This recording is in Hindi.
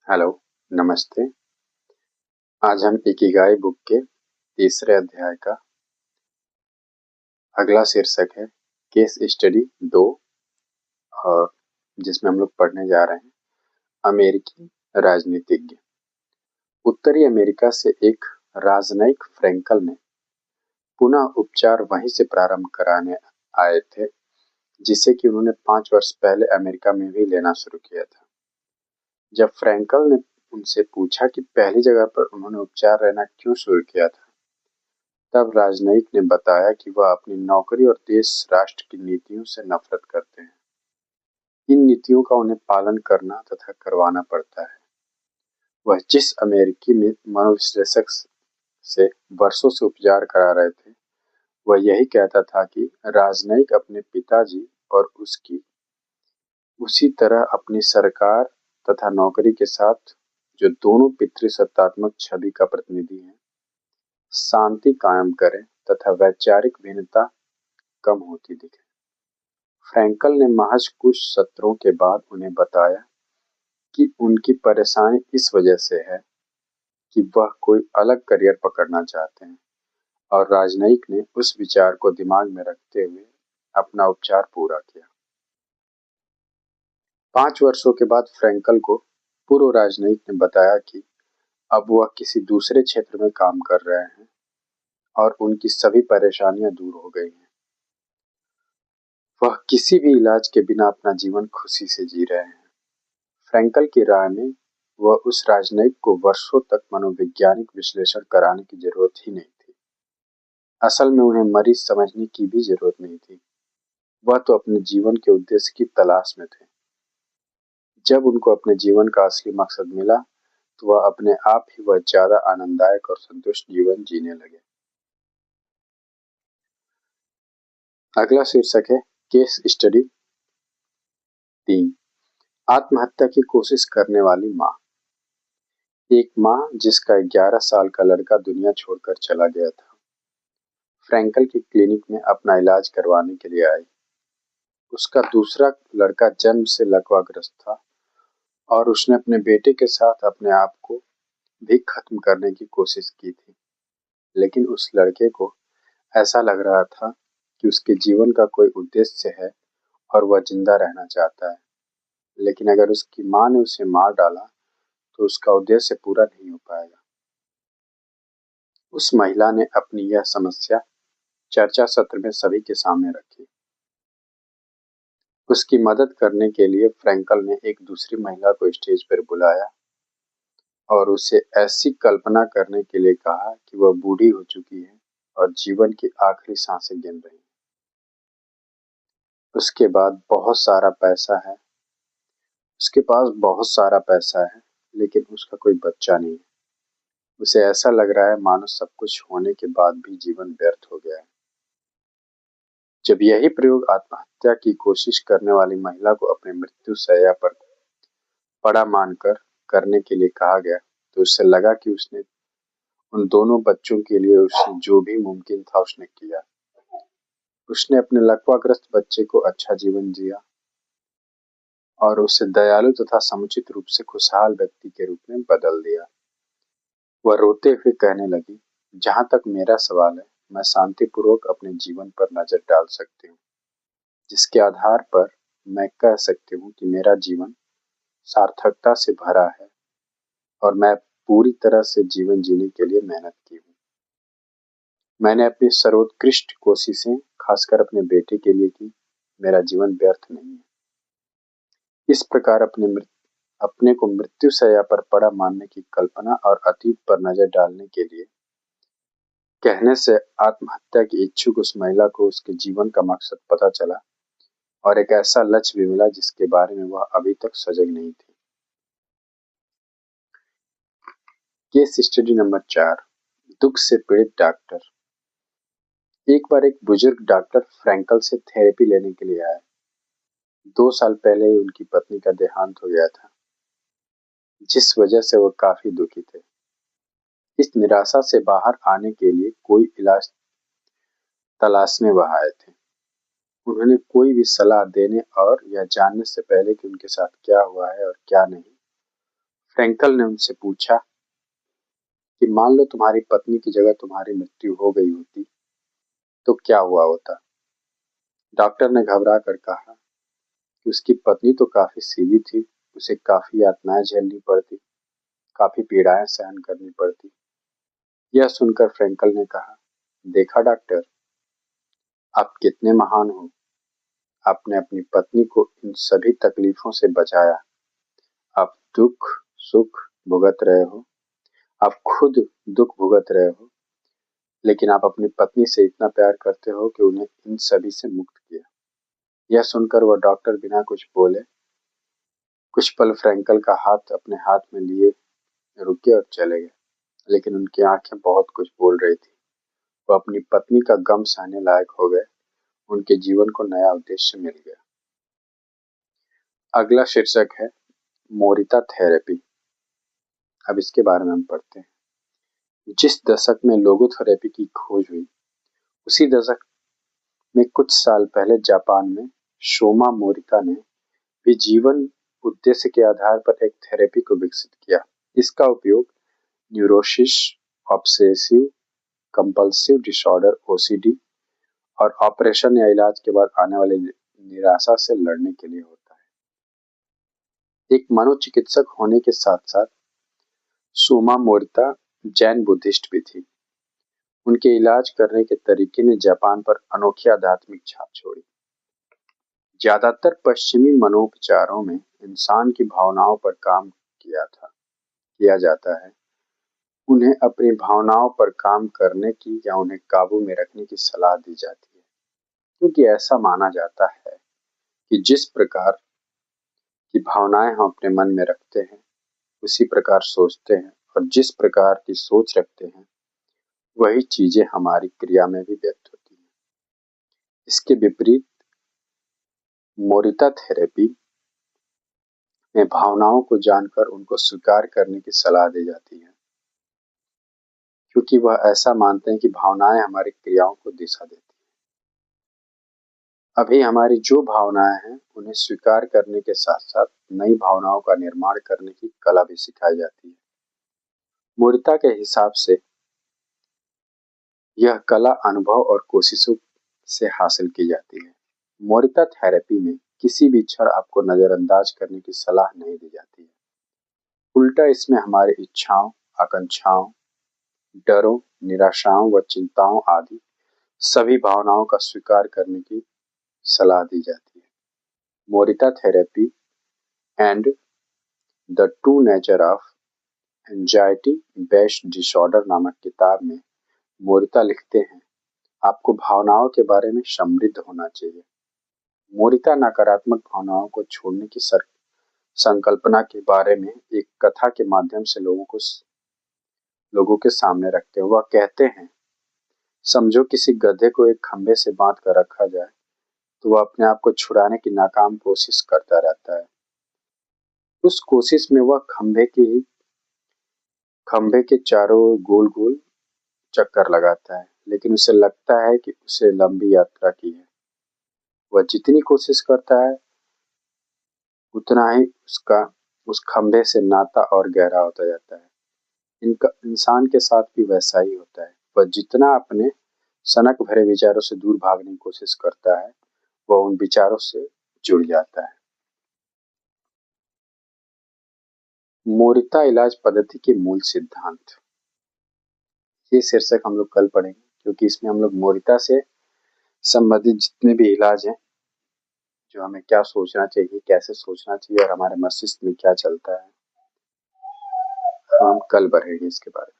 हेलो, नमस्ते। आज हम इकिगाई बुक के तीसरे अध्याय का अगला शीर्षक है केस स्टडी 2 और जिसमें हम लोग पढ़ने जा रहे हैं अमेरिकी राजनीतिज्ञ। उत्तरी अमेरिका से एक राजनयिक फ्रैंकल ने पुनः उपचार वहीं से प्रारंभ कराने आए थे जिसे कि उन्होंने 5 वर्ष पहले अमेरिका में भी लेना शुरू किया था। जब फ्रैंकल ने उनसे पूछा कि पहली जगह पर उन्होंने उपचार लेना क्यों शुरू किया था, तब राजनयिक ने बताया कि वह अपनी नौकरी और देश राष्ट्र की नीतियों से नफरत करते हैं। इन नीतियों का उन्हें पालन करना तथा करवाना पड़ता है। वह जिस अमेरिकी में मनोविश्लेषक से वर्षों से उपचार करा रहे थे, वह यही कहता था कि राजनयिक अपने पिताजी और उसकी उसी तरह अपनी सरकार तथा नौकरी के साथ, जो दोनों पितृसत्तात्मक छवि का प्रतिनिधि है, शांति कायम करें तथा वैचारिक भिन्नता कम होती दिखे। फ्रैंकल ने महज कुछ सत्रों के बाद उन्हें बताया कि उनकी परेशानी इस वजह से है कि वह कोई अलग करियर पकड़ना चाहते हैं, और राजनयिक ने उस विचार को दिमाग में रखते हुए अपना उपचार पूरा किया। 5 वर्षों के बाद फ्रैंकल को पूर्व राजनयिक ने बताया कि अब वह किसी दूसरे क्षेत्र में काम कर रहे हैं और उनकी सभी परेशानियां दूर हो गई हैं। वह किसी भी इलाज के बिना अपना जीवन खुशी से जी रहे हैं। फ्रैंकल की राय में वह उस राजनयिक को वर्षों तक मनोवैज्ञानिक विश्लेषण कराने की जरूरत ही नहीं थी। असल में उन्हें मरीज समझने की भी जरूरत नहीं थी। वह तो अपने जीवन के उद्देश्य की तलाश में थे। जब उनको अपने जीवन का असली मकसद मिला, तो वह अपने आप ही वह ज्यादा आनंददायक और संतुष्ट जीवन जीने लगे। अगला शीर्षक है केस स्टडी 3, आत्महत्या की कोशिश करने वाली माँ। एक माँ जिसका 11 साल का लड़का दुनिया छोड़कर चला गया था, फ्रैंकल की क्लिनिक में अपना इलाज करवाने के लिए आई। उसका दूसरा लड़का जन्म से लकवाग्रस्त था और उसने अपने बेटे के साथ अपने आप को भी खत्म करने की कोशिश की थी। लेकिन उस लड़के को ऐसा लग रहा था कि उसके जीवन का कोई उद्देश्य है और वह जिंदा रहना चाहता है। लेकिन अगर उसकी माँ ने उसे मार डाला तो उसका उद्देश्य पूरा नहीं हो पाएगा। उस महिला ने अपनी यह समस्या चर्चा सत्र में सभी के सामने रखी। उसकी मदद करने के लिए फ्रैंकल ने एक दूसरी महिला को स्टेज पर बुलाया और उसे ऐसी कल्पना करने के लिए कहा कि वह बूढ़ी हो चुकी है और जीवन की आखिरी सांसें गिन रही है। उसके बाद बहुत सारा पैसा है उसके पास बहुत सारा पैसा है, लेकिन उसका कोई बच्चा नहीं है। उसे ऐसा लग रहा है मानो सब कुछ होने के बाद भी जीवन व्यर्थ हो गया है। जब यही प्रयोग आत्महत्या की कोशिश करने वाली महिला को अपने मृत्यु शैया पर पड़ा मानकर करने के लिए कहा गया, तो उससे लगा कि उसने उन दोनों बच्चों के लिए उसने जो भी मुमकिन था उसने किया। उसने अपने लकवाग्रस्त बच्चे को अच्छा जीवन जिया और उसे दयालु तथा समुचित रूप से खुशहाल व्यक्ति के रूप में बदल दिया। वह रोते हुए कहने लगी, जहां तक मेरा सवाल है, मैं शांतिपूर्वक अपने जीवन पर नजर डाल सकती हूँ, जिसके आधार पर मैं कह सकती हूँ कि मेरा जीवन सार्थकता से भरा है और मैं पूरी तरह से जीवन जीने के लिए मेहनत की हूँ। मैंने अपनी सर्वोत्कृष्ट कोशिशें खासकर अपने बेटे के लिए की। मेरा जीवन व्यर्थ नहीं है। इस प्रकार अपने को मृत्यु शैया पर पड़ा मानने की कल्पना और अतीत पर नजर डालने के लिए कहने से आत्महत्या की इच्छुक उस महिला को उसके जीवन का मकसद पता चला और एक ऐसा लक्ष्य भी मिला जिसके बारे में वह अभी तक सजग नहीं थी। केस स्टडी नंबर 4, दुख से पीड़ित डॉक्टर। एक बार एक बुजुर्ग डॉक्टर फ्रैंकल से थेरेपी लेने के लिए आया। 2 साल पहले ही उनकी पत्नी का देहांत हो गया था, जिस वजह से वो काफी दुखी थे। इस निराशा से बाहर आने के लिए कोई इलाज तलाशने वह आए थे। उन्होंने कोई भी सलाह देने और यह जानने से पहले कि उनके साथ क्या हुआ है और क्या नहीं, फ्रैंकल ने उनसे पूछा कि मान लो तुम्हारी पत्नी की जगह तुम्हारी मृत्यु हो गई होती तो क्या हुआ होता। डॉक्टर ने घबरा कर कहा कि उसकी पत्नी तो काफी सीधी थी, उसे काफी यातनाएं झेलनी पड़ती, काफी पीड़ाएं सहन करनी पड़ती। यह सुनकर फ्रैंकल ने कहा, देखा डॉक्टर, आप कितने महान हो। आपने अपनी पत्नी को इन सभी तकलीफों से बचाया। आप दुख सुख भुगत रहे हो, आप खुद दुख भुगत रहे हो, लेकिन आप अपनी पत्नी से इतना प्यार करते हो कि उन्हें इन सभी से मुक्त किया। यह सुनकर वह डॉक्टर बिना कुछ बोले कुछ पल फ्रैंकल का हाथ अपने हाथ में लिए रुके और चले गए, लेकिन उनकी आंखें बहुत कुछ बोल रही थी। वह अपनी पत्नी का गम सहने लायक हो गए, उनके जीवन को नया उद्देश्य मिल गया। अगला शीर्षक है मोरिता थेरेपी। अब इसके बारे में हम पढ़ते हैं। जिस दशक में लोगोथेरेपी की खोज हुई, उसी दशक में कुछ साल पहले जापान में शोमा मोरिता ने भी जीवन उद्देश्य के आधार पर एक थेरेपी को विकसित किया। इसका उपयोग neurosis, obsessive compulsive disorder OCD और ऑपरेशन या इलाज के बाद आने वाली निराशा से लड़ने के लिए होता है। एक मनोचिकित्सक होने के साथ साथ सोमा मोरिता जैन बुद्धिस्ट भी थी। उनके इलाज करने के तरीके ने जापान पर अनोखी आध्यात्मिक छाप छोड़ी। ज्यादातर पश्चिमी मनोपचारों में इंसान की भावनाओं पर काम किया जाता है। उन्हें अपनी भावनाओं पर काम करने की या उन्हें काबू में रखने की सलाह दी जाती है, क्योंकि ऐसा माना जाता है कि जिस प्रकार की भावनाएं हम अपने मन में रखते हैं, उसी प्रकार सोचते हैं, और जिस प्रकार की सोच रखते हैं, वही चीजें हमारी क्रिया में भी व्यक्त होती हैं। इसके विपरीत मोरिता थेरेपी में भावनाओं को जानकर उनको स्वीकार करने की सलाह दी जाती है, क्योंकि वह ऐसा मानते हैं कि भावनाएं हमारी क्रियाओं को दिशा देती हैं। अभी हमारी जो भावनाएं हैं उन्हें स्वीकार करने के साथ साथ नई भावनाओं का निर्माण करने की कला भी सिखाई जाती है। मोरिता के हिसाब से यह कला अनुभव और कोशिशों से हासिल की जाती है। मोरिता थेरेपी में किसी भी क्षण आपको नजरअंदाज करने की सलाह नहीं दी जाती है। उल्टा इसमें हमारी इच्छाओं, आकांक्षाओं, डरों, निराशाओं व चिंताओं आदि सभी भावनाओं का स्वीकार करने की सलाह दी जाती है। Morita therapy and the true nature of anxiety based disorder नामक किताब में मोरिता लिखते हैं, आपको भावनाओं के बारे में समृद्ध होना चाहिए। मोरिता नकारात्मक भावनाओं को छोड़ने की संकल्पना के बारे में एक कथा के माध्यम से लोगों के सामने रखते हैं। वह कहते हैं, समझो किसी गधे को एक खंभे से बांध कर रखा जाए तो वह अपने आप को छुड़ाने की नाकाम कोशिश करता रहता है। उस कोशिश में वह खंभे के चारों ओर गोल गोल चक्कर लगाता है, लेकिन उसे लगता है कि उसे लंबी यात्रा की है। वह जितनी कोशिश करता है उतना ही उसका उस खंभे से नाता और गहरा होता जाता है। इनका इंसान के साथ भी वैसा ही होता है। वह जितना अपने सनक भरे विचारों से दूर भागने की कोशिश करता है, वह उन विचारों से जुड़ जाता है। मोरिता इलाज पद्धति के मूल सिद्धांत, ये शीर्षक हम लोग कल पढ़ेंगे, क्योंकि इसमें हम लोग मोरिता से संबंधित जितने भी इलाज हैं, जो हमें क्या सोचना चाहिए, कैसे सोचना चाहिए और हमारे मस्तिष्क में क्या चलता है, तो हम कल पढ़ेंगे इसके बारे में।